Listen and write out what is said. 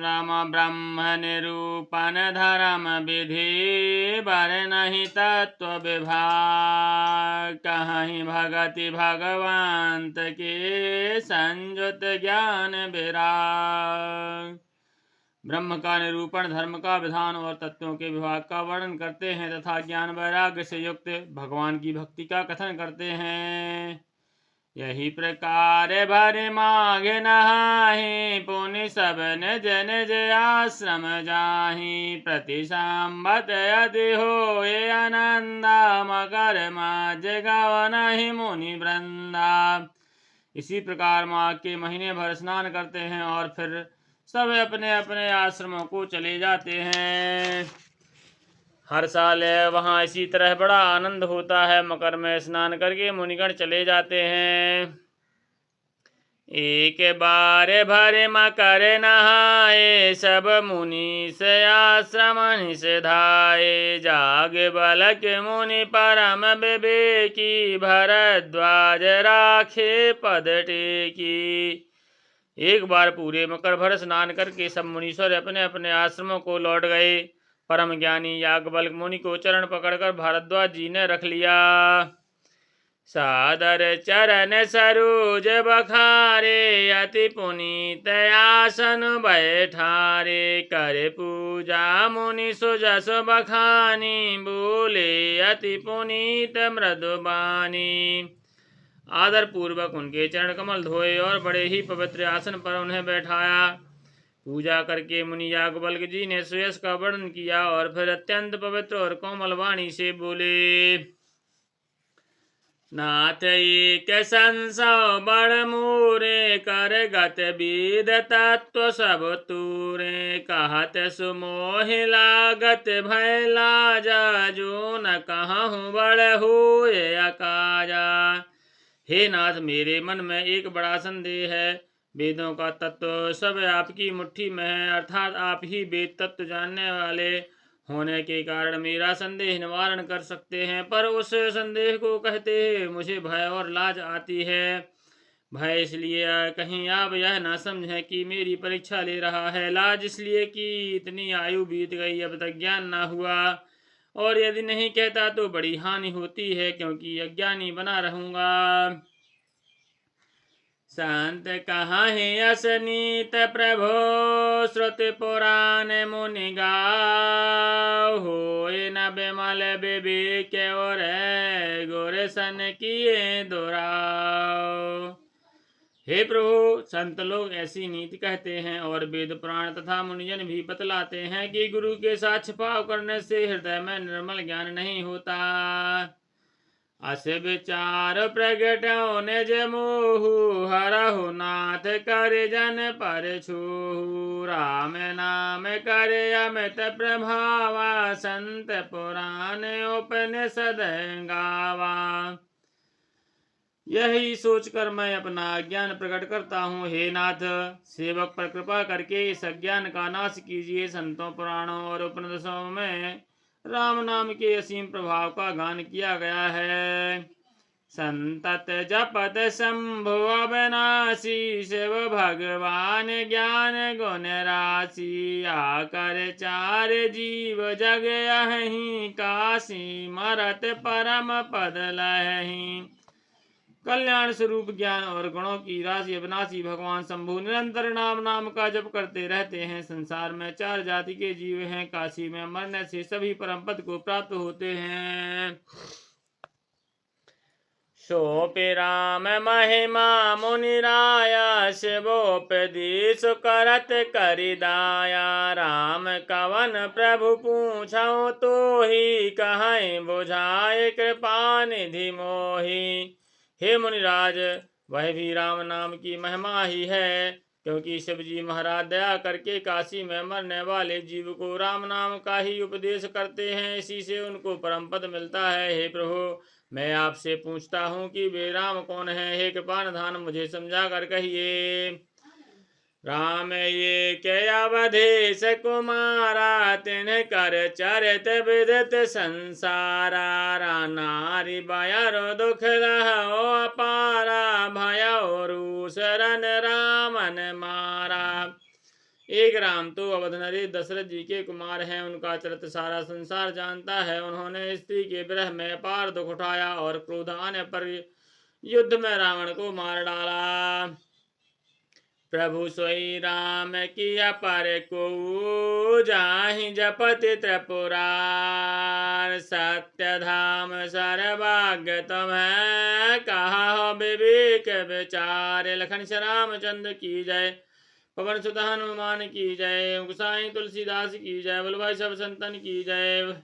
राम ब्रह्म निरूपण धर्म विधि बर नहीं तत्व विभाग कहीं भगति भगवंत के संयुत ज्ञान विराग। ब्रह्म का निरूपण, धर्म का विधान और तत्वों के विभाग का वर्णन करते हैं तथा ज्ञान वैराग्य से युक्त भगवान की भक्ति का कथन करते हैं। यही प्रकार भरे माघे नहाहि पुनि सब निज निज आश्रम जाहि प्रति संबत यदि होए आनंदा मकर माज गवनहि मुनि वृंदा। इसी प्रकार माघ के महीने भर स्नान करते हैं और फिर सब अपने अपने आश्रमों को चले जाते हैं। हर साल वहाँ इसी तरह बड़ा आनंद होता है। मकर में स्नान करके मुनिगण चले जाते हैं। एक बार भरे मकर नहाए सब मुनि से आश्रम से धाये जाग बलक मुनि परम विवेकी भरद्वाज राखे पद टेकी। एक बार पूरे मकर भर स्नान करके सब मुनीश्वर अपने अपने आश्रमों को लौट गए। परम ज्ञानी याज्ञवल्क्य मुनि को चरण पकड़कर भारद्वाज जी ने रख लिया। सादर चरण सरोज बखारे अति पुनीत आसन बैठारे कर पूजा मुनि सुजस बखानी बोले अति पुनीत मृदुबानी। आदर पूर्वक उनके चरण कमल धोए और बड़े ही पवित्र आसन पर उन्हें बैठाया। पूजा करके मुनि याज्ञवल्क्य जी ने सुयश का वर्णन किया और फिर अत्यंत पवित्र और कोमल वाणी से बोले। नाथ एक संसव बड़ मूरे कर गत विद तत्व सब तूरे कहत सुमोहि लागत भय लाजा जो न कहूँ बड़ होए अकाजा। हे नाथ, मेरे मन में एक बड़ा संदेह है। वेदों का तत्व सब आपकी मुट्ठी में है, अर्थात आप ही वेद तत्व जानने वाले होने के कारण मेरा संदेह निवारण कर सकते हैं। पर उस संदेह को कहते मुझे भय और लाज आती है। भय इसलिए कहीं आप यह ना समझें कि मेरी परीक्षा ले रहा है। लाज इसलिए कि इतनी आयु बीत गई, अब तक ज्ञान ना हुआ, और यदि नहीं कहता तो बड़ी हानि होती है क्योंकि अज्ञानी बना रहूंगा। संत कहाहि असनीत प्रभो श्रुति पुराण मुनि गाओ होए न बिमल विवेक और गुर सन किए दुराओ। हे प्रभु, संत लोग ऐसी नीति कहते हैं और वेद पुराण तथा मुनिजन भी बतलाते हैं कि गुरु के साथ छिपाव करने से हृदय में निर्मल ज्ञान नहीं होता। अस विचार प्रगट निज मोहु हरहु नाथ कर जन पर छूहु राम नाम कर अमित प्रभावा संत पुराण उपनिषद गावा। यही सोचकर मैं अपना अज्ञान प्रकट करता हूँ। हे नाथ, सेवक पर कृपा करके इस अज्ञान का नाश कीजिए। संतों, पुराणों और उपनिषदों में राम नाम के असीम प्रभाव का गान किया गया है। संतत जपत शंभु अविनाशी शिव भगवान ज्ञान गुण राशि आकर चार जीव जग अहि काशी मरत परम पद लहि। कल्याण स्वरूप ज्ञान और गुणों की राशि अविनाशी भगवान शंभु निरंतर नाम का जप करते रहते हैं। संसार में चार जाति के जीव हैं। काशी में मरने से सभी परम पद को प्राप्त होते हैं। सोपि राम महिमा मुनिराया शिवोपदेश करत करिदाया। राम कवन प्रभु पूछौ तो ही कहीं बुझाए कृपा निधि मोही। हे मुनिराज, वह भी राम नाम की महिमा ही है, क्योंकि शिव जी महाराज दया करके काशी में मरने वाले जीव को राम नाम का ही उपदेश करते हैं। इसी से उनको परम पद मिलता है। हे प्रभु, मैं आपसे पूछता हूँ कि वे राम कौन है? हे कृपा निधान, मुझे समझा कर कहिए। राम ये के अवधेश कुमारा तिन्ह कर चरित विदित संसारा। नारी बयर दुख लहो अपारा भयो रूसरन रामन मारा। एक राम तो अवध नरेश दशरथ जी के कुमार हैं। उनका चरित्र सारा संसार जानता है। उन्होंने स्त्री के विरह में अपार दुख उठाया और क्रोध आने पर युद्ध में रावण को मार डाला। प्रभु सोई राम किया पर को जाहि जपति त्रिपुरार। सत्य धाम सर्वज्ञ तुम्हें कहा हो विवेक विचार। लखन श्री रामचंद्र की जय। पवन सुत हनुमान की जय। गोसाई तुलसीदास की जय। बोलो भाई सब संतन की जय।